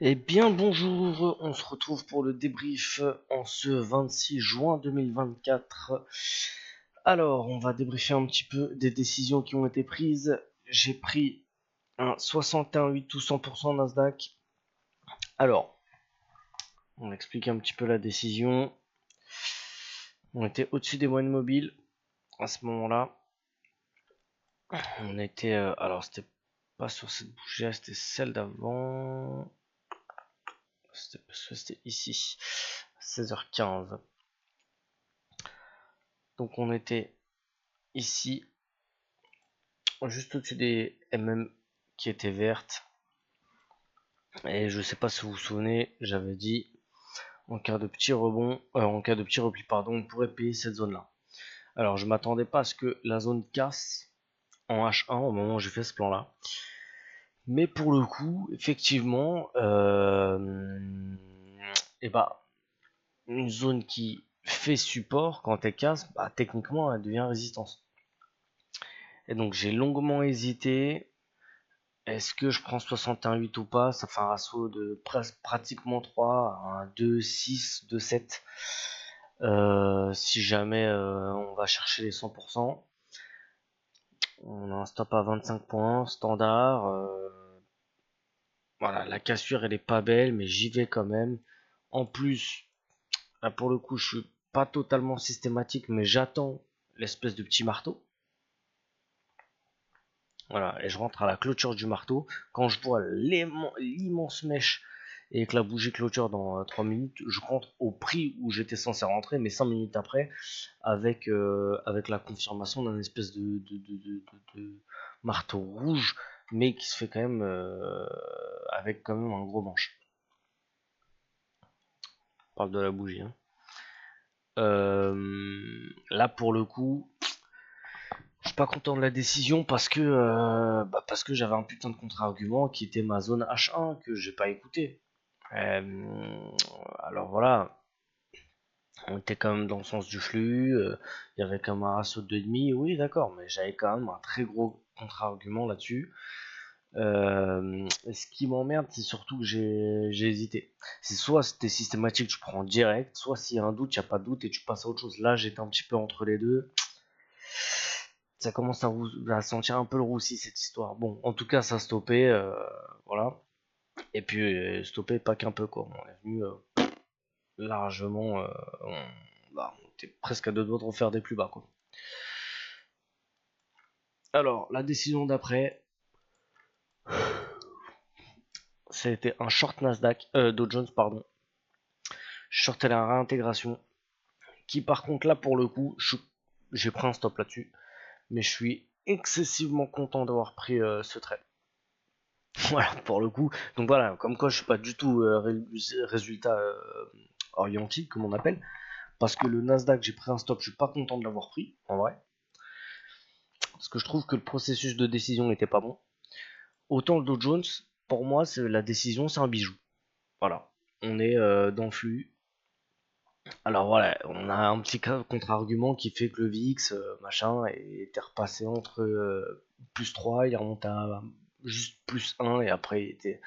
Eh bien bonjour, on se retrouve pour le débrief en ce 26 juin 2024. Alors, on va débriefer un petit peu des décisions qui ont été prises. J'ai pris un 61,8 ou 100% Nasdaq. Alors, on explique un petit peu la décision. On était au-dessus des moyennes mobiles à ce moment-là. On était... alors, c'était pas sur cette bougie, c'était celle d'avant. C'était ici, 16h15. Donc on était ici, juste au-dessus des MM qui étaient vertes. Et je sais pas si vous vous souvenez, j'avais dit en cas de petit rebond, en cas de petit repli, pardon, on pourrait payer cette zone-là. Alors je m'attendais pas à ce que la zone casse en H1 au moment où j'ai fait ce plan-là. Mais pour le coup, effectivement, et bah, une zone qui fait support, quand elle casse, bah, techniquement elle devient résistance. Et donc j'ai longuement hésité. Est-ce que je prends 61,8 ou pas? Ça fait un ratio de pratiquement 3, un 2, 6, 2, 7. Si jamais on va chercher les 100%. On a un stop à 25 points, standard. Voilà, la cassure elle est pas belle, mais j'y vais quand même. En plus, là pour le coup, je suis pas totalement systématique, mais j'attends l'espèce de petit marteau. Voilà, et je rentre à la clôture du marteau. Quand je vois l'immense mèche et que la bougie clôture dans 3 minutes, je rentre au prix où j'étais censé rentrer, mais 5 minutes après, avec la confirmation d'un espèce de marteau rouge, mais qui se fait quand même avec quand même un gros manche. On parle de la bougie. Hein. Là, pour le coup, je suis pas content de la décision parce que j'avais un putain de contre-argument qui était ma zone H1 que j'ai pas écouté. Alors voilà, on était quand même dans le sens du flux, il y avait quand même un ratio de 2,5, oui d'accord, mais j'avais quand même un très gros contre-argument là-dessus. Ce qui m'emmerde, c'est surtout que j'ai hésité. C'est soit c'était systématique, tu prends direct, soit s'il y a un doute, il n'y a pas de doute et tu passes à autre chose. Là, j'étais un petit peu entre les deux. Ça commence à sentir un peu le roussi cette histoire. Bon, en tout cas, ça a stoppé, voilà. Et puis, stoppé pas qu'un peu, quoi. On est venu largement. On était presque à deux doigts de refaire des plus bas, quoi. Alors, la décision d'après, c'était un short Nasdaq, Dow Jones, pardon. Short à la réintégration. Qui, par contre, là, pour le coup, j'ai pris un stop là-dessus. Mais je suis excessivement content d'avoir pris ce trade. Voilà, pour le coup. Donc voilà, comme quoi je suis pas du tout résultat orienté, comme on appelle. Parce que le Nasdaq, j'ai pris un stop, je suis pas content de l'avoir pris, en vrai. Parce que je trouve que le processus de décision n'était pas bon. Autant le Dow Jones, pour moi, la décision, c'est un bijou. Voilà, on est dans le flux. Alors voilà, on a un petit contre-argument qui fait que le VX, machin, était repassé entre plus 3, il remonte à juste plus 1 et après il était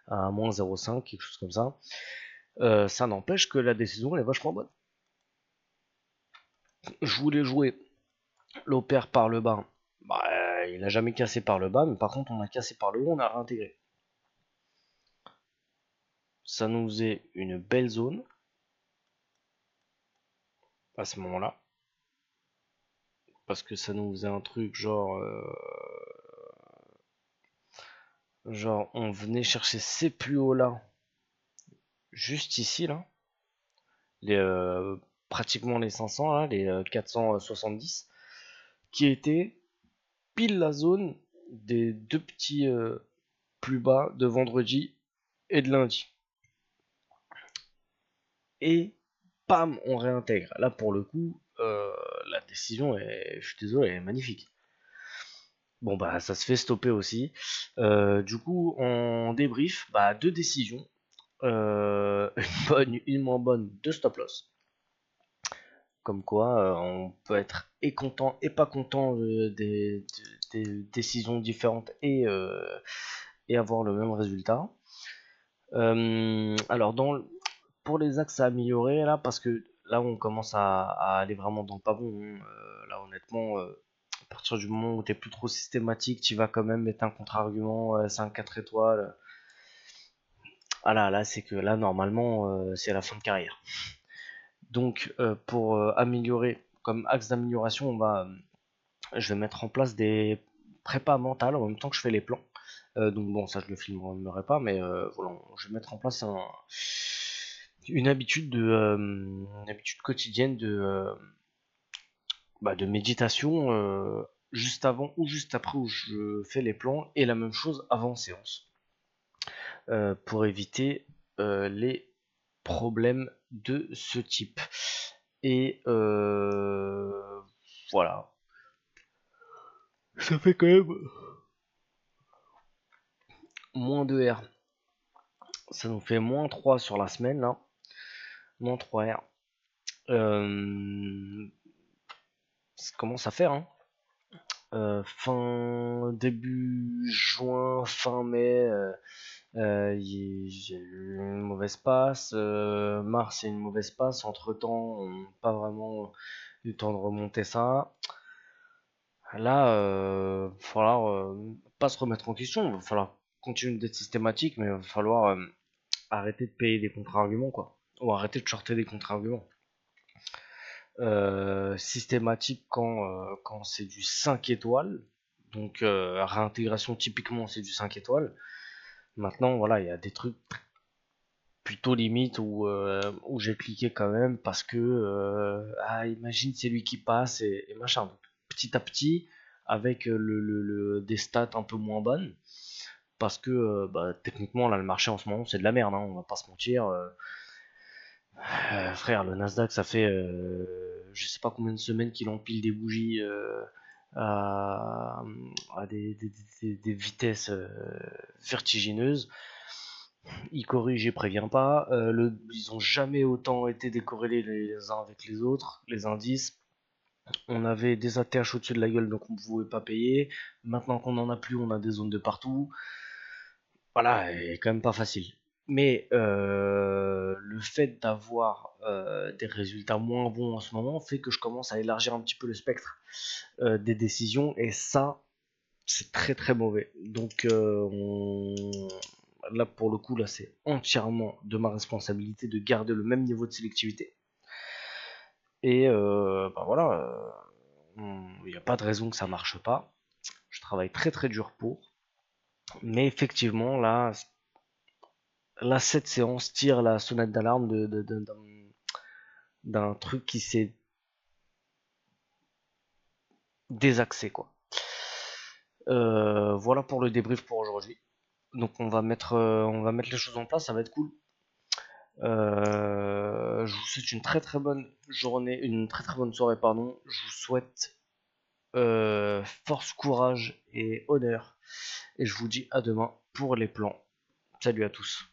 à moins 0,5, quelque chose comme ça. Ça n'empêche que la décision elle est vachement bonne. Je voulais jouer l'opère par le bas. Bah, il a jamais cassé par le bas, mais par contre on a cassé par le haut, on a réintégré. Ça nous faisait une belle zone à ce moment-là. Parce que ça nous faisait un truc genre on venait chercher ces plus hauts là, juste ici là, pratiquement les 500 là, les 470, qui étaient pile la zone des deux petits plus bas de vendredi et de lundi. Et pam, on réintègre. Là, pour le coup, la décision est, je suis désolé, elle est magnifique. Bon, bah, ça se fait stopper aussi. Du coup, en débrief, bah, deux décisions. Une bonne, une moins bonne, deux stop loss. Comme quoi, on peut être et content et pas content des décisions différentes et avoir le même résultat. Alors pour les axes à améliorer là, parce que là on commence à aller vraiment dans le pas bon, hein. Là honnêtement, à partir du moment où t'es plus trop systématique, tu vas quand même mettre un contre-argument, 5-4 étoiles. Ah là c'est que là normalement c'est la fin de carrière. Donc pour améliorer, comme axe d'amélioration, je vais mettre en place des prépas mentales en même temps que je fais les plans. Donc bon, ça je le filmerai pas, mais voilà, je vais mettre en place une habitude quotidienne de méditation juste avant ou juste après où je fais les plans, et la même chose avant séance, pour éviter les problèmes de ce type. Et voilà. Ça fait quand même moins de R. Ça nous fait moins 3 sur la semaine là. Moins 3 R. Ça commence à faire, hein. Début juin, fin mai, j'ai eu une mauvaise passe. Mars, c'est une mauvaise passe. Entre temps, on n'a pas vraiment eu le temps de remonter ça. Là, va falloir pas se remettre en question. Il va falloir continuer d'être systématique, mais il va falloir arrêter de payer des contre-arguments, quoi. Ou arrêter de shorter des contre-arguments. Systématique quand c'est du 5 étoiles. Donc réintégration typiquement c'est du 5 étoiles. Maintenant voilà, il y a des trucs plutôt limite où j'ai cliqué quand même parce que imagine c'est lui qui passe et machin. Donc, petit à petit avec des stats un peu moins bonnes, parce que techniquement là le marché en ce moment c'est de la merde, hein, on va pas se mentir. Frère, le Nasdaq, ça fait je sais pas combien de semaines qu'il empile des bougies à, des vitesses vertigineuses. Il corrige et prévient pas. Ils ont jamais autant été décorrélés les uns avec les autres, les indices. On avait des ATH au-dessus de la gueule, donc on ne pouvait pas payer. Maintenant qu'on en a plus, on a des zones de partout. Voilà, est quand même pas facile. Mais le fait d'avoir des résultats moins bons en ce moment fait que je commence à élargir un petit peu le spectre des décisions, et ça, c'est très très mauvais. Donc là pour le coup, là c'est entièrement de ma responsabilité de garder le même niveau de sélectivité. Et voilà, il n'y a pas de raison que ça marche pas. Je travaille très très dur pour. Mais effectivement, là, cette séance tire la sonnette d'alarme d'un truc qui s'est désaxé, quoi. Voilà pour le débrief pour aujourd'hui. Donc on va mettre les choses en place, ça va être cool. Je vous souhaite une très très bonne journée, une très très bonne soirée, pardon. Je vous souhaite force, courage et honneur. Et je vous dis à demain pour les plans. Salut à tous.